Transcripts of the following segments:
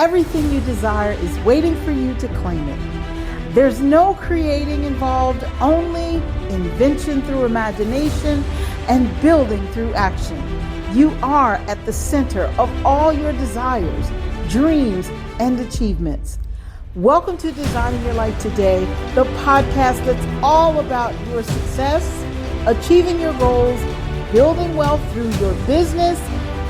Everything you desire is waiting for you to claim it. There's no creating involved, only invention through imagination and building through action. You are at the center of all your desires, dreams, and achievements. Welcome to Designing Your Life Today, the podcast that's all about your success, achieving your goals, building wealth through your business,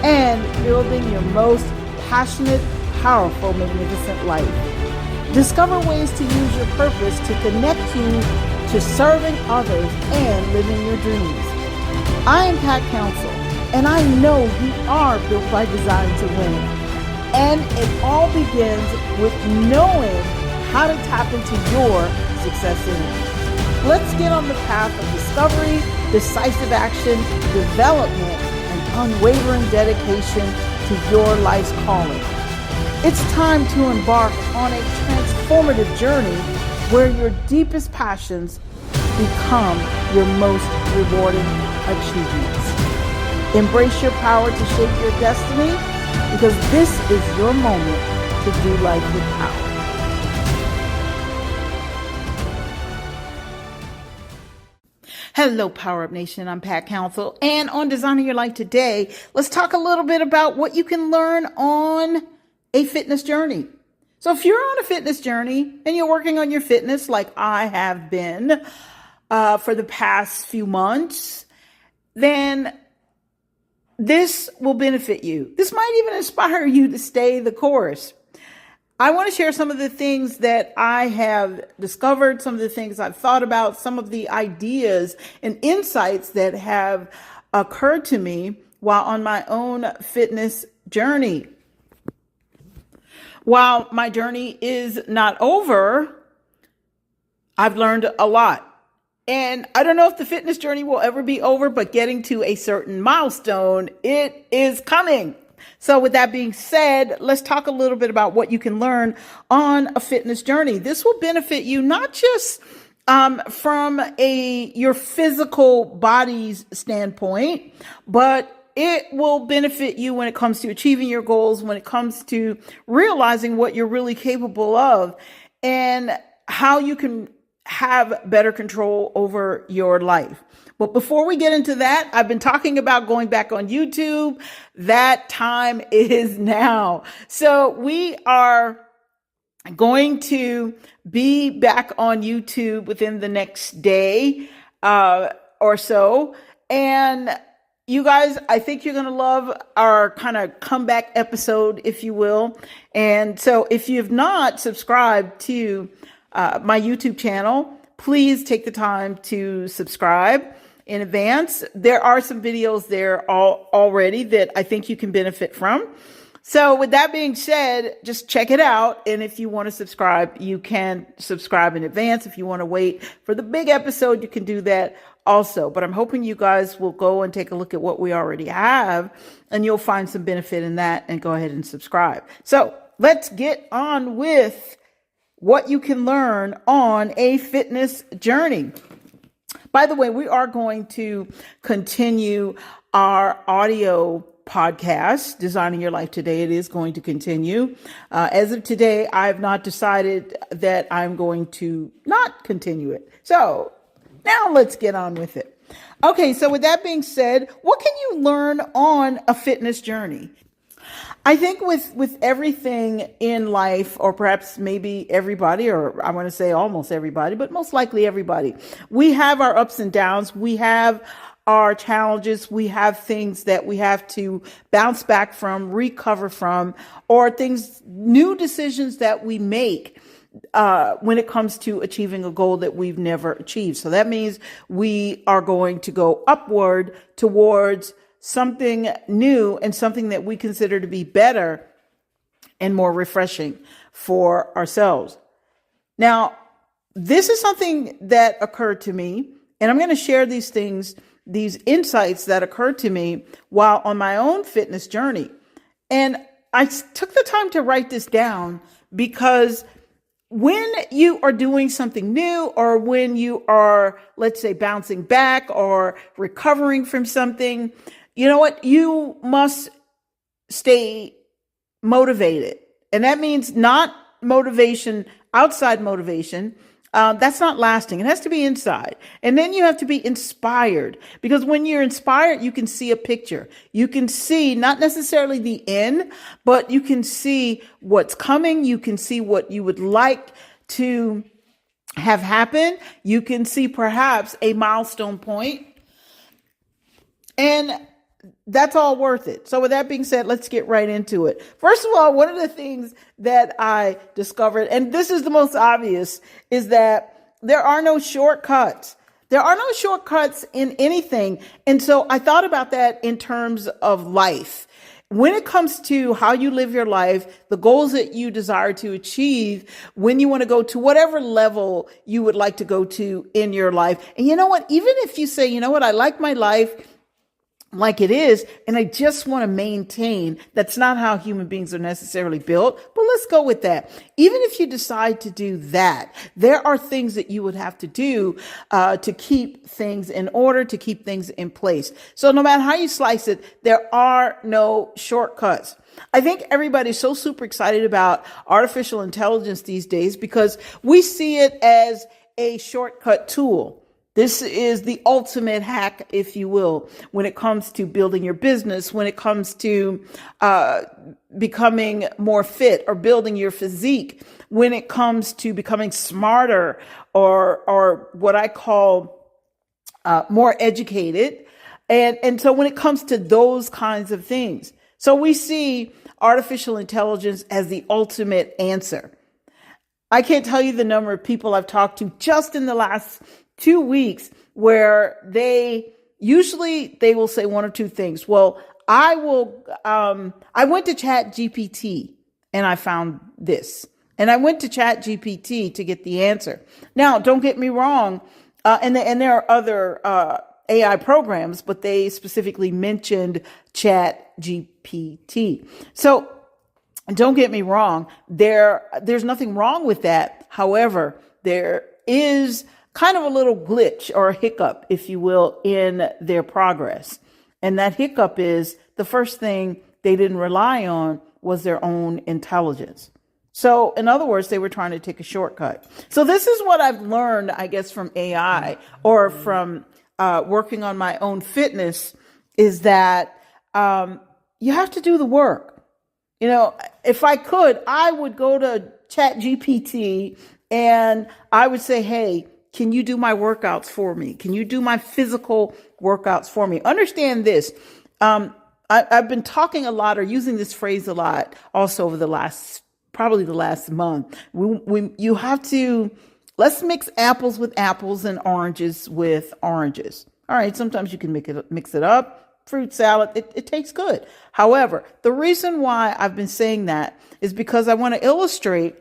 and building your most passionate, powerful, magnificent life. Discover ways to use your purpose to connect you to serving others and living your dreams. I am Pat Council, and I know you are built by design to win. And it all begins with knowing how to tap into your success energy. Let's get on the path of discovery, decisive action, development, and unwavering dedication to your life's calling. It's time to embark on a transformative journey where your deepest passions become your most rewarding achievements. Embrace your power to shape your destiny, because this is your moment to do life with power. Hello, Power Up Nation. I'm Pat Council, and on Designing Your Life Today, let's talk a little bit about what you can learn on a fitness journey. So if you're on a fitness journey and you're working on your fitness like I have been for the past few months, then this will benefit you. This might even inspire you to stay the course. I want to share some of the things that I have discovered, some of the things I've thought about, some of the ideas and insights that have occurred to me while on my own fitness journey. While my journey is not over, I've learned a lot. And I don't know if the fitness journey will ever be over, but getting to a certain milestone, it is coming. So with that being said, let's talk a little bit about what you can learn on a fitness journey. This will benefit you not just from your physical body's standpoint, but it will benefit you when it comes to achieving your goals, when it comes to realizing what you're really capable of, and how you can have better control over your life. But before we get into that, I've been talking about going back on YouTube. That time is now. So we are going to be back on YouTube within the next day or so. And you guys, I think you're going to love our kind of comeback episode, if you will. And so if you've not subscribed to my YouTube channel, please take the time to subscribe in advance. There are some videos there already that I think you can benefit from. So with that being said, just check it out. And if you want to subscribe, you can subscribe in advance. If you want to wait for the big episode, you can do that also. But I'm hoping you guys will go and take a look at what we already have, and you'll find some benefit in that and go ahead and subscribe. So let's get on with what you can learn on a fitness journey. By the way, we are going to continue our audio podcast, Designing Your Life Today. It is going to continue. As of today, I have not decided that I'm going to not continue it. So now let's get on with it. Okay, so with that being said, what can you learn on a fitness journey? I think with everything in life, or perhaps maybe everybody, or I want to say almost everybody, but most likely everybody, we have our ups and downs. We have our challenges. We have things that we have to bounce back from, recover from, or new decisions that we make when it comes to achieving a goal that we've never achieved. So that means we are going to go upward towards something new and something that we consider to be better and more refreshing for ourselves. Now, this is something that occurred to me, and I'm going to share these things, these insights that occurred to me while on my own fitness journey. And I took the time to write this down because when you are doing something new, or when you are, let's say, bouncing back or recovering from something, you know what? You must stay motivated. And that means not motivation, outside motivation. That's not lasting. It has to be inside. And then you have to be inspired, because when you're inspired, you can see a picture. You can see not necessarily the end, but you can see what's coming. You can see what you would like to have happen. You can see perhaps a milestone point, and that's all worth it. So with that being said, let's get right into it. First of all, one of the things that I discovered, and this is the most obvious, is that there are no shortcuts. There are no shortcuts in anything. And so I thought about that in terms of life. When it comes to how you live your life, the goals that you desire to achieve, when you want to go to whatever level you would like to go to in your life. And you know what? Even if you say, you know what, I like my life like it is, and I just want to maintain, that's not how human beings are necessarily built, but let's go with that. Even if you decide to do that, there are things that you would have to do to keep things in order, to keep things in place. So no matter how you slice it, there are no shortcuts. I think everybody's so super excited about artificial intelligence these days because we see it as a shortcut tool. This is the ultimate hack, if you will, when it comes to building your business, when it comes to becoming more fit or building your physique, when it comes to becoming smarter or what I call more educated. And so when it comes to those kinds of things, so we see artificial intelligence as the ultimate answer. I can't tell you the number of people I've talked to just in the last 2 weeks where they will say one or two things. Well, I went to Chat GPT and I found this, and I went to Chat GPT to get the answer. Now, don't get me wrong. And there are other, AI programs, but they specifically mentioned Chat GPT. So don't get me wrong. There's nothing wrong with that. However, there is kind of a little glitch or a hiccup, if you will, in their progress. And that hiccup is the first thing they didn't rely on was their own intelligence. So in other words, they were trying to take a shortcut. So this is what I've learned, I guess, from AI or from working on my own fitness, is that you have to do the work. You know, if I could, I would go to Chat GPT and I would say, hey, can you do my workouts for me? Can you do my physical workouts for me? Understand this. I've been talking a lot or using this phrase a lot also over probably the last month. You have to, let's mix apples with apples and oranges with oranges. All right. Sometimes you can mix it up. Fruit salad, it tastes good. However, the reason why I've been saying that is because I want to illustrate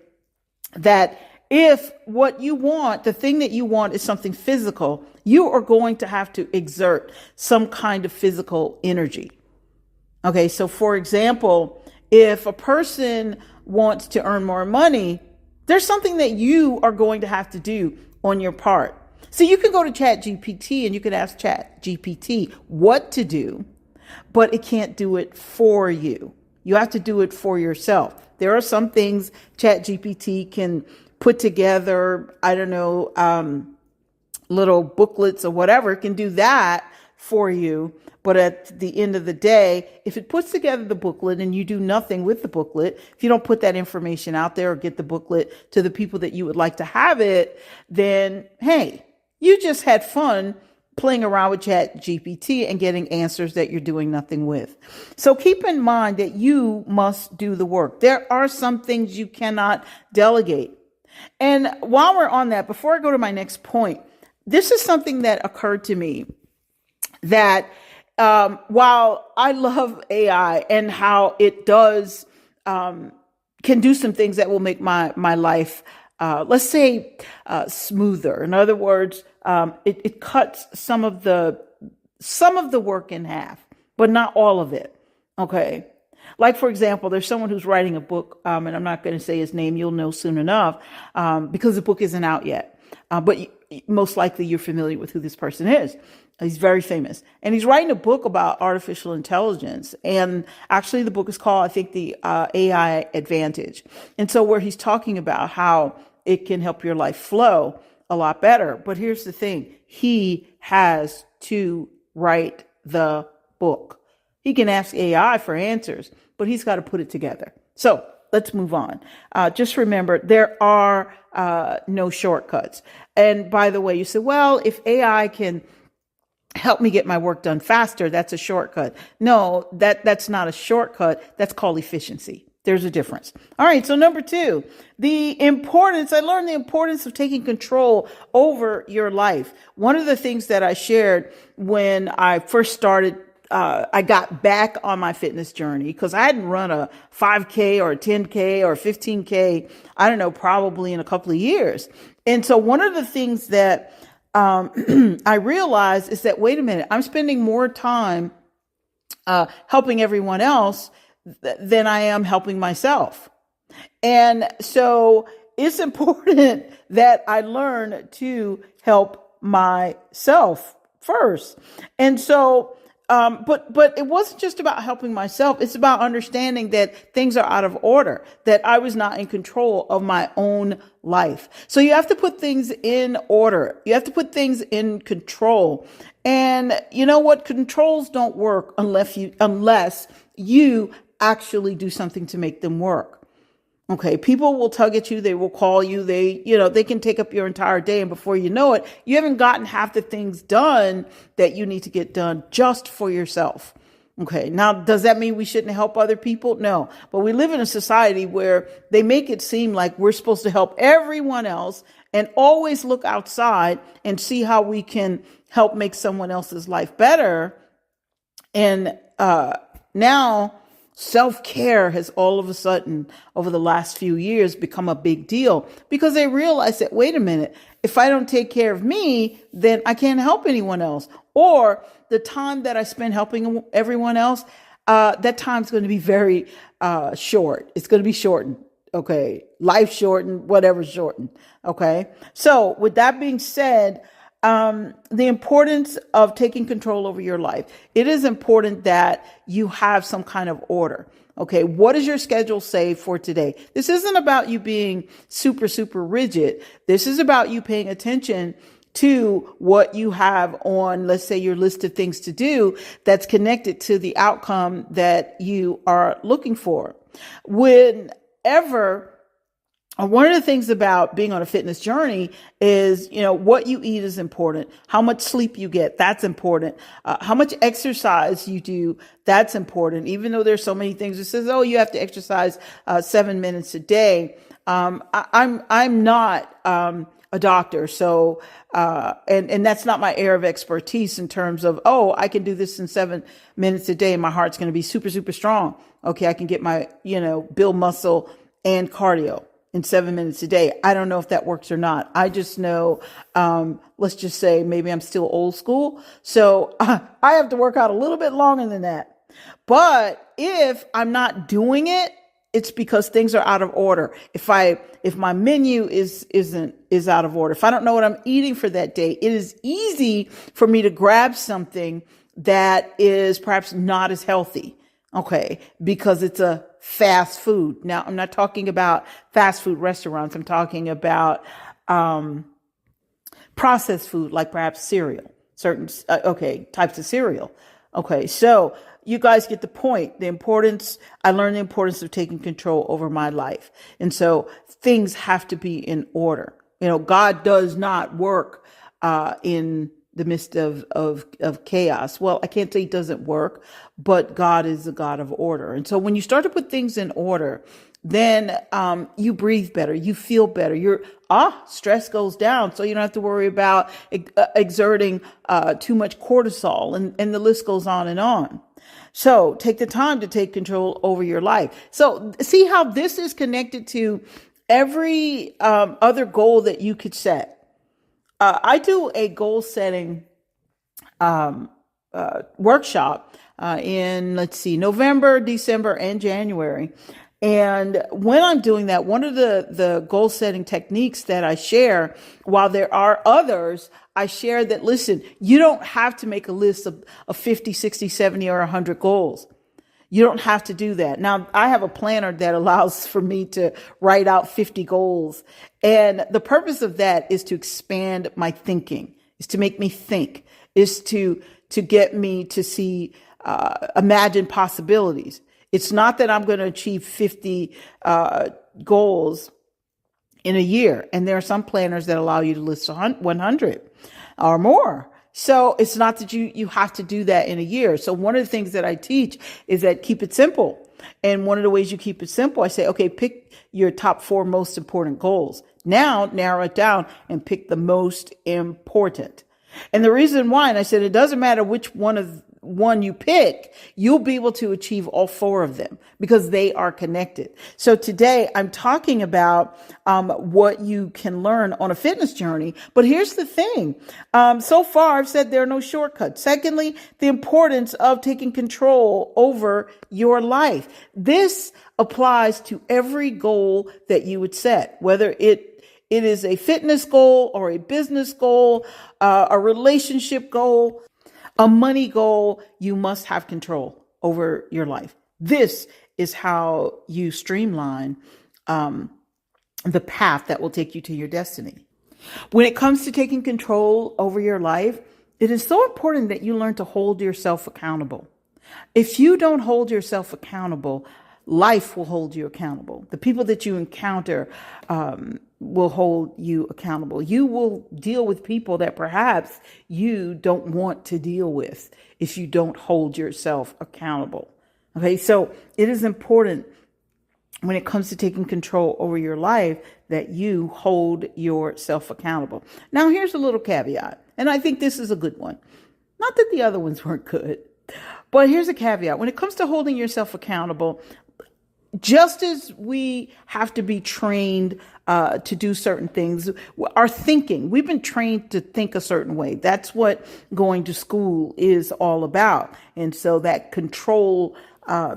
that if what you want, the thing that you want is something physical, you are going to have to exert some kind of physical energy. Okay, so for example, if a person wants to earn more money, there's something that you are going to have to do on your part. So you can go to Chat GPT and you can ask Chat GPT what to do, but it can't do it for you. You have to do it for yourself. There are some things Chat GPT can put together, I don't know, little booklets or whatever. It can do that for you. But at the end of the day, if it puts together the booklet and you do nothing with the booklet, if you don't put that information out there or get the booklet to the people that you would like to have it, then, hey, you just had fun playing around with Chat GPT and getting answers that you're doing nothing with. So keep in mind that you must do the work. There are some things you cannot delegate. And while we're on that, before I go to my next point, this is something that occurred to me that while I love AI and how it does, can do some things that will make my life, let's say, smoother. In other words, it cuts some of the work in half, but not all of it. Okay. Like, for example, there's someone who's writing a book, and I'm not going to say his name. You'll know soon enough, because the book isn't out yet. But most likely you're familiar with who this person is. He's very famous. And he's writing a book about artificial intelligence. And actually, the book is called, I think, the AI Advantage. And so, where he's talking about how it can help your life flow a lot better. But here's the thing, he has to write the book. He can ask AI for answers, but he's got to put it together. So, let's move on. Just remember, there are no shortcuts. And by the way, you say, well, if AI can help me get my work done faster, that's a shortcut. No, that's not a shortcut. That's called efficiency. There's a difference. All right. So number 2, I learned the importance of taking control over your life. One of the things that I shared when I first started, I got back on my fitness journey because I hadn't run a 5K or a 10K or 15K, I don't know, probably in a couple of years. And so one of the things that I realized is that, wait a minute, I'm spending more time helping everyone else than I am helping myself. And so it's important that I learn to help myself first. And so but it wasn't just about helping myself. It's about understanding that things are out of order, that I was not in control of my own life. So you have to put things in order. You have to put things in control. And you know what? Controls don't work unless you actually do something to make them work. Okay, people will tug at you. They will call you. They can take up your entire day. And before you know it, you haven't gotten half the things done that you need to get done just for yourself. Okay, now, does that mean we shouldn't help other people? No, but we live in a society where they make it seem like we're supposed to help everyone else and always look outside and see how we can help make someone else's life better. And now, self-care has all of a sudden, over the last few years, become a big deal because they realize that, wait a minute, if I don't take care of me, then I can't help anyone else. Or the time that I spend helping everyone else, that time's going to be very short. It's going to be shortened. Okay. Life shortened, whatever shortened. Okay. So with that being said, the importance of taking control over your life. It is important that you have some kind of order. Okay. What does your schedule say for today? This isn't about you being super, super rigid. This is about you paying attention to what you have on, let's say, your list of things to do that's connected to the outcome that you are looking for. One of the things about being on a fitness journey is, what you eat is important. How much sleep you get, that's important. How much exercise you do, that's important. Even though there's so many things that says, oh, you have to exercise 7 minutes a day. I'm not a doctor, so and that's not my area of expertise in terms of, oh, I can do this in 7 minutes a day and my heart's going to be super, super strong. Okay, I can get my build muscle and cardio in 7 minutes a day. I don't know if that works or not. I just know, let's just say maybe I'm still old school. So I have to work out a little bit longer than that. But if I'm not doing it, it's because things are out of order. If my menu is out of order, if I don't know what I'm eating for that day, it is easy for me to grab something that is perhaps not as healthy. Okay, because it's a fast food. Now, I'm not talking about fast food restaurants. I'm talking about processed food, like perhaps cereal, certain types of cereal. Okay, so you guys get the point. I learned the importance of taking control over my life. And so things have to be in order. God does not work in the midst of chaos. Well, I can't say it doesn't work, but God is a God of order. And so when you start to put things in order, then you breathe better, you feel better, stress goes down. So you don't have to worry about exerting too much cortisol, and the list goes on and on. So take the time to take control over your life. So see how this is connected to every other goal that you could set. I do a goal setting workshop in, November, December, and January. And when I'm doing that, one of the goal setting techniques that I share, while there are others, I shared that, listen, you don't have to make a list of 50, 60, 70, or 100 goals. You don't have to do that. Now, I have a planner that allows for me to write out 50 goals. And the purpose of that is to expand my thinking, is to make me think, is to get me to see, imagine possibilities. It's not that I'm going to achieve 50 goals in a year. And there are some planners that allow you to list 100 or more. So it's not that you have to do that in a year. So one of the things that I teach is that keep it simple. And one of the ways you keep it simple, I say, okay, pick your top 4 most important goals. Now narrow it down and pick the most important. And the reason why, and I said, it doesn't matter which one you pick, you'll be able to achieve all 4 of them because they are connected. So today I'm talking about what you can learn on a fitness journey. But here's the thing. So far, I've said there are no shortcuts. Secondly, the importance of taking control over your life. This applies to every goal that you would set, whether it is a fitness goal or a business goal, a relationship goal, a money goal. You must have control over your life. This is how you streamline the path that will take you to your destiny. When it comes to taking control over your life, it is so important that you learn to hold yourself accountable. If you don't hold yourself accountable, life will hold you accountable. The people that you encounter will hold you accountable. You will deal with people that perhaps you don't want to deal with if you don't hold yourself accountable. Okay, so it is important when it comes to taking control over your life that you hold yourself accountable. Now, here's a little caveat, and I think this is a good one. Not that the other ones weren't good, but here's a caveat. When it comes to holding yourself accountable, just as we have to be trained to do certain things, our thinking, we've been trained to think a certain way. That's what going to school is all about. And so that control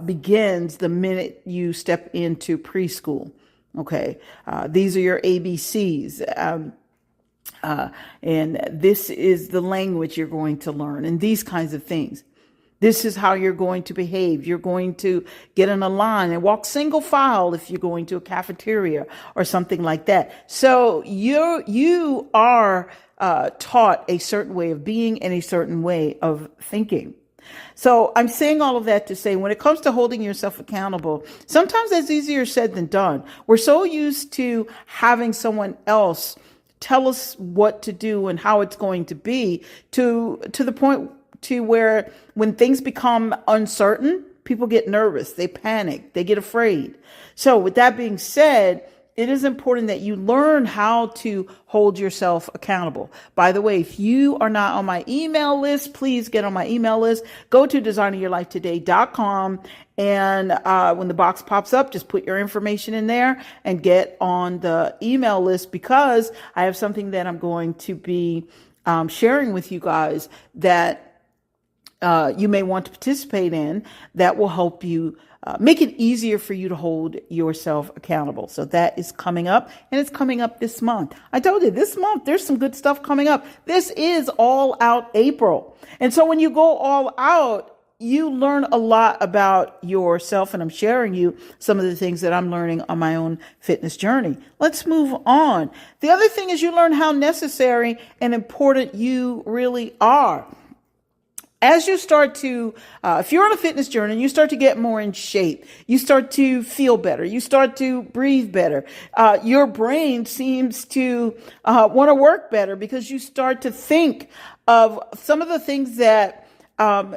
begins the minute you step into preschool. Okay. These are your ABCs. And this is the language you're going to learn and these kinds of things. This is how you're going to behave. You're going to get in a line and walk single file if you're going to a cafeteria or something like that. So you are taught a certain way of being and a certain way of thinking. So I'm saying all of that to say, when it comes to holding yourself accountable, sometimes that's easier said than done. We're so used to having someone else tell us what to do and how it's going to be to the point to where when things become uncertain, people get nervous, they panic, they get afraid. So with that being said, it is important that you learn how to hold yourself accountable. By the way, if you are not on my email list, please get on my email list. Go to designingyourlifetoday.com. And when the box pops up, just put your information in there and get on the email list, because I have something that I'm going to be sharing with you guys that you may want to participate in that will help you make it easier for you to hold yourself accountable. So that is coming up, and it's coming up this month. I told you this month, there's some good stuff coming up. This is All Out April. And so when you go all out, you learn a lot about yourself, and I'm sharing you some of the things that I'm learning on my own fitness journey. Let's move on. The other thing is you learn how necessary and important you really are. As you start to, if you're on a fitness journey and you start to get more in shape, you start to feel better, you start to breathe better, your brain seems to want to work better because you start to think of some of the things that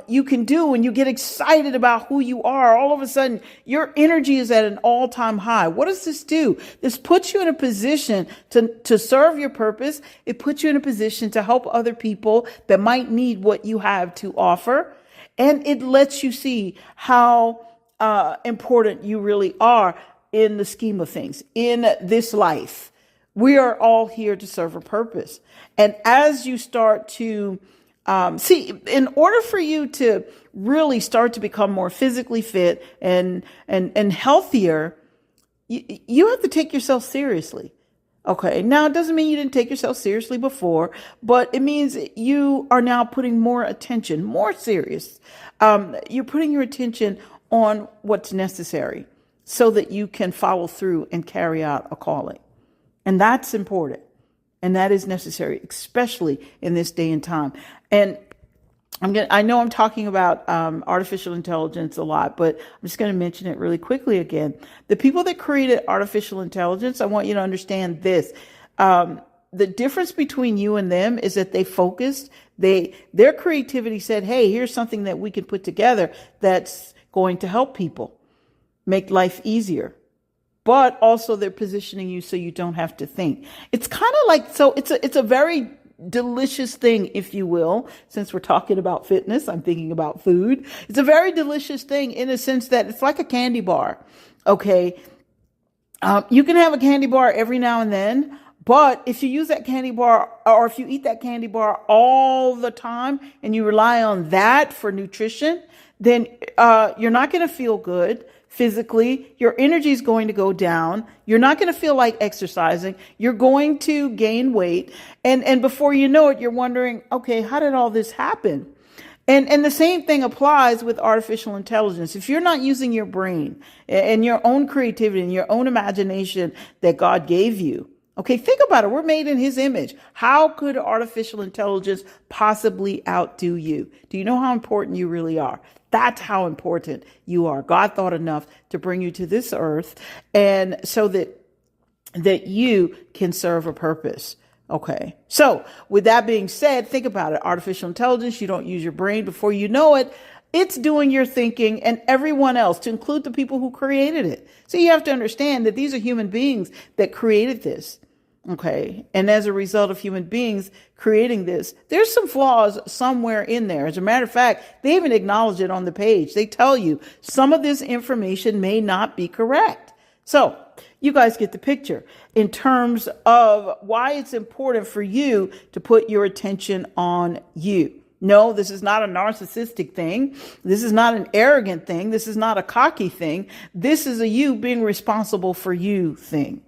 you can do when you get excited about who you are. All of a sudden, your energy is at an all-time high. What does this do? This puts you in a position to serve your purpose. It puts you in a position to help other people that might need what you have to offer. And it lets you see how important you really are in the scheme of things, in this life. We are all here to serve a purpose. And as you start to see, in order for you to really start to become more physically fit and healthier, you have to take yourself seriously. Okay. Now, it doesn't mean you didn't take yourself seriously before, but it means you are now putting more attention, more serious. You're putting your attention on what's necessary so that you can follow through and carry out a calling. And that's important. And that is necessary, especially in this day and time. And I know I'm talking about artificial intelligence a lot, but I'm just going to mention it really quickly again. The people that created artificial intelligence, I want you to understand this. The difference between you and them is that they focused. Their creativity said, hey, here's something that we can put together that's going to help people make life easier. But also they're positioning you so you don't have to think. It's kind of like, so it's a very delicious thing, if you will. Since we're talking about fitness, I'm thinking about food. It's a very delicious thing in a sense that it's like a candy bar. Okay. You can have a candy bar every now and then, but if you use that candy bar or if you eat that candy bar all the time and you rely on that for nutrition, then you're not going to feel good. Physically, your energy is going to go down. You're not going to feel like exercising. You're going to gain weight. And before you know it, you're wondering, okay, how did all this happen? And the same thing applies with artificial intelligence. If you're not using your brain and your own creativity and your own imagination that God gave you, okay, think about it. We're made in his image. How could artificial intelligence possibly outdo you? Do you know how important you really are? That's how important you are. God thought enough to bring you to this earth and so that you can serve a purpose. Okay. So with that being said, think about it. Artificial intelligence, you don't use your brain. Before you know it, it's doing your thinking and everyone else, to include the people who created it. So you have to understand that these are human beings that created this. Okay. And as a result of human beings creating this, there's some flaws somewhere in there. As a matter of fact, they even acknowledge it on the page. They tell you some of this information may not be correct. So you guys get the picture in terms of why it's important for you to put your attention on you. No, this is not a narcissistic thing. This is not an arrogant thing. This is not a cocky thing. This is a you being responsible for you thing.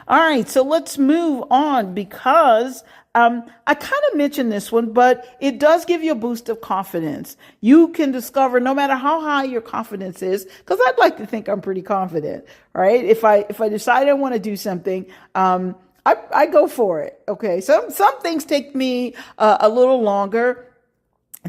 All right, so let's move on because I kind of mentioned this one, but it does give you a boost of confidence. You can discover no matter how high your confidence is, because I'd like to think I'm pretty confident, right? If I decide I want to do something, I go for it. Okay, some things take me a little longer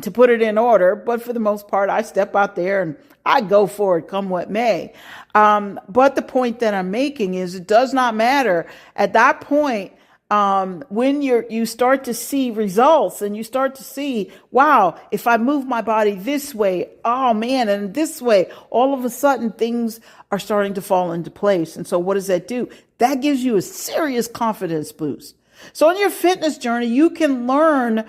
to put it in order, but for the most part, I step out there and I go for it, come what may. But the point that I'm making is it does not matter at that point. When you start to see results and you start to see, wow, if I move my body this way, oh man, and this way, all of a sudden things are starting to fall into place. And so what does that do? That gives you a serious confidence boost. So on your fitness journey, you can learn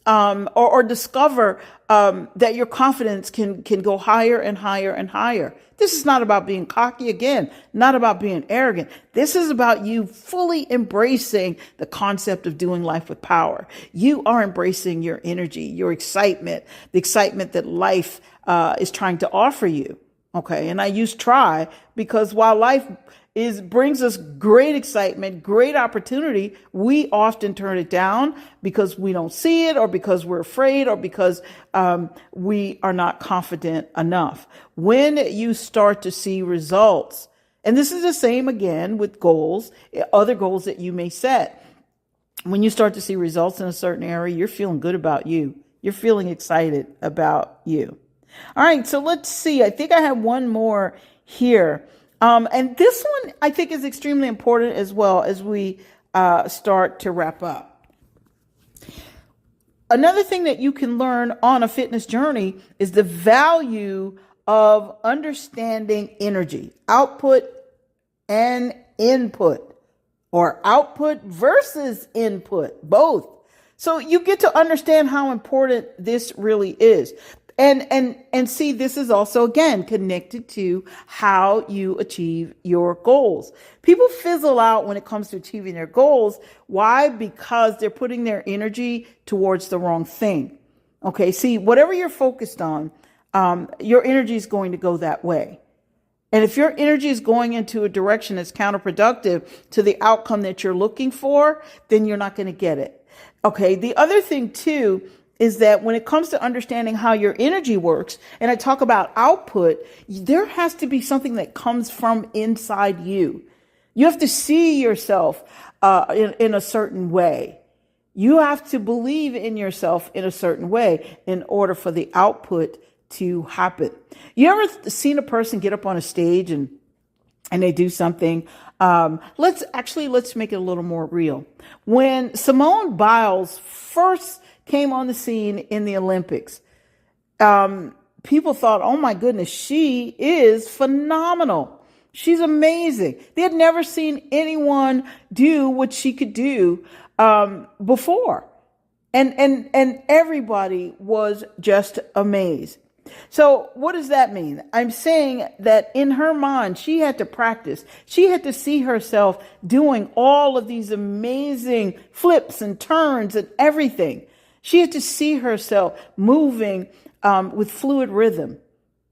or discover that your confidence can go higher and higher and higher. This is not about being cocky, again, not about being arrogant. This is about you fully embracing the concept of doing life with power. You are embracing your energy, your excitement, the excitement that life is trying to offer you. Okay, and I use try because while life brings us great excitement, great opportunity, we often turn it down because we don't see it or because we're afraid or because we are not confident enough. When you start to see results, and this is the same again with goals, other goals that you may set. When you start to see results in a certain area, you're feeling good about you. You're feeling excited about you. All right, so let's see. I think I have one more here. And this one I think is extremely important as well as we start to wrap up. Another thing that you can learn on a fitness journey is the value of understanding energy, output and input, or output versus input, both. So you get to understand how important this really is. And see, this is also, again, connected to how you achieve your goals. People fizzle out when it comes to achieving their goals. Why? Because they're putting their energy towards the wrong thing. Okay, see, whatever you're focused on, your energy is going to go that way. And if your energy is going into a direction that's counterproductive to the outcome that you're looking for, then you're not going to get it. Okay. The other thing too is that when it comes to understanding how your energy works, and I talk about output, there has to be something that comes from inside you. You have to see yourself in a certain way. You have to believe in yourself in a certain way in order for the output to happen. You ever seen a person get up on a stage and they do something? Let's make it a little more real. When Simone Biles first came on the scene in the Olympics, people thought, oh my goodness, she is phenomenal. She's amazing. They had never seen anyone do what she could do before. And everybody was just amazed. So what does that mean? I'm saying that in her mind, she had to practice. She had to see herself doing all of these amazing flips and turns and everything. She had to see herself moving with fluid rhythm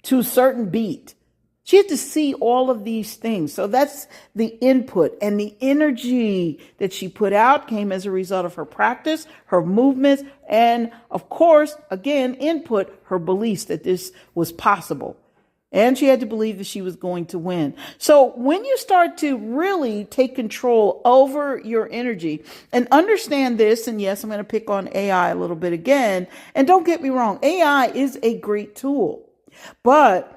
to a certain beat. She had to see all of these things. So that's the input, and the energy that she put out came as a result of her practice, her movements, and of course, again, input, her beliefs that this was possible. And she had to believe that she was going to win. So when you start to really take control over your energy and understand this, and yes, I'm going to pick on AI a little bit again. And don't get me wrong, AI is a great tool, but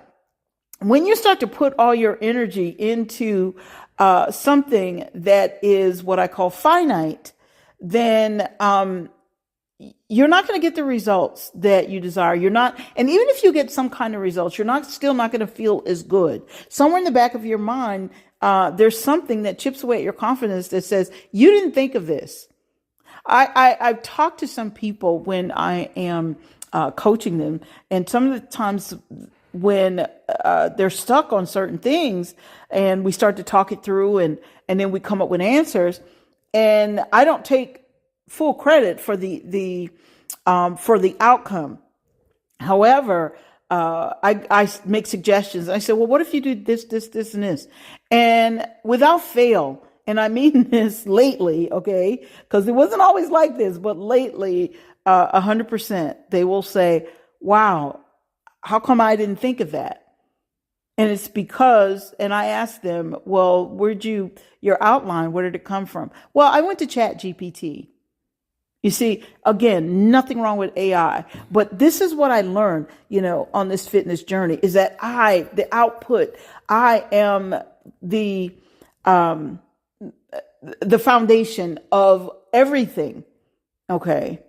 when you start to put all your energy into something that is what I call finite, then you're not going to get the results that you desire. You're not, and even if you get some kind of results, you're still not going to feel as good. Somewhere in the back of your mind, there's something that chips away at your confidence that says, you didn't think of this. I've talked to some people when I am coaching them, and some of the times when they're stuck on certain things and we start to talk it through and then we come up with answers, and I don't take full credit for the outcome. However, I make suggestions. I say, well, what if you do this, this, and this? And without fail, and I mean this lately, okay, because it wasn't always like this, but lately, 100%, they will say, wow, how come I didn't think of that? And it's because, and I asked them, well, your outline, where did it come from? Well, I went to ChatGPT. You see, again, nothing wrong with AI, but this is what I learned, on this fitness journey, is that the output, I am the foundation of everything. Okay.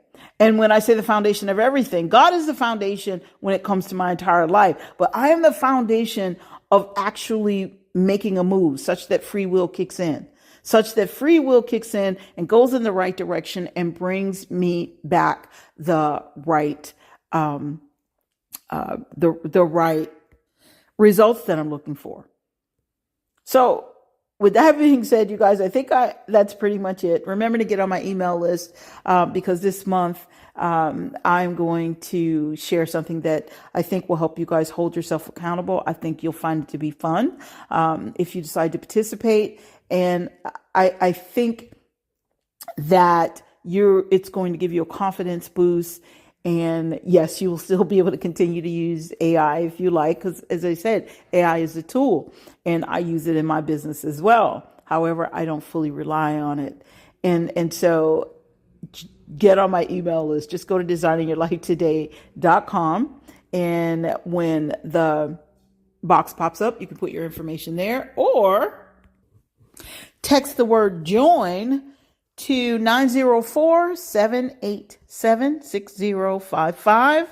And when I say the foundation of everything, God is the foundation when it comes to my entire life. But I am the foundation of actually making a move such that free will kicks in, and goes in the right direction and brings me back the right, the right results that I'm looking for. So with that being said, you guys, I think that's pretty much it. Remember to get on my email list because this month I'm going to share something that I think will help you guys hold yourself accountable. I think you'll find it to be fun if you decide to participate. And I think that it's going to give you a confidence boost. And yes, you will still be able to continue to use AI if you like, because as I said, AI is a tool and I use it in my business as well. However, I don't fully rely on it. And so get on my email list. Just go to designingyourlifetoday.com. And when the box pops up, you can put your information there or text the word join to 904-787-6055,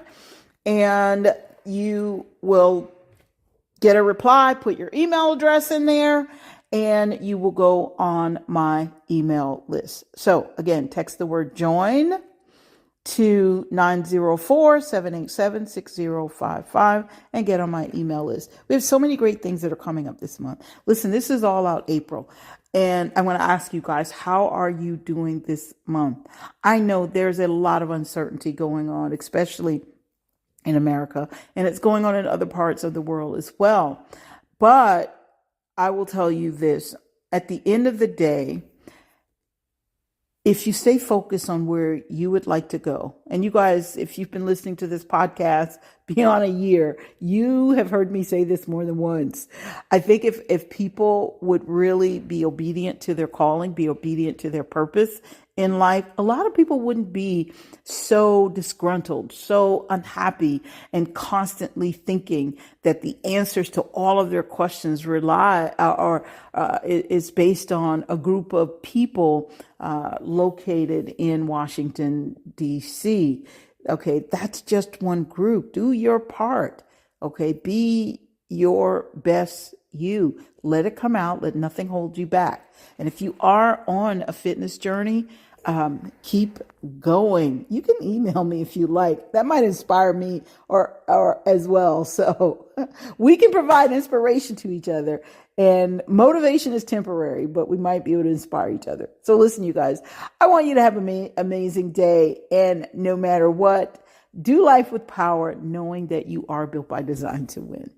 and you will get a reply. Put your email address in there and you will go on my email list. So again, text the word join to 904-787-6055 and get on my email list. We have so many great things that are coming up this month. Listen, this is all out April. And I want to ask you guys, how are you doing this month? I know there's a lot of uncertainty going on, especially in America, and it's going on in other parts of the world as well. But I will tell you this, at the end of the day, if you stay focused on where you would like to go, and you guys, if you've been listening to this podcast beyond a year, you have heard me say this more than once. I think if people would really be obedient to their calling, be obedient to their purpose in life, a lot of people wouldn't be so disgruntled, so unhappy, and constantly thinking that the answers to all of their questions is based on a group of people located in Washington, D.C. Okay, that's just one group. Do your part. Okay, be your best you. Let it come out. Let nothing hold you back. And if you are on a fitness journey, keep going. You can email me if you like. That might inspire me or as well. So we can provide inspiration to each other, and motivation is temporary, but we might be able to inspire each other. So listen, you guys, I want you to have an amazing day. And no matter what, do life with power, knowing that you are built by design to win.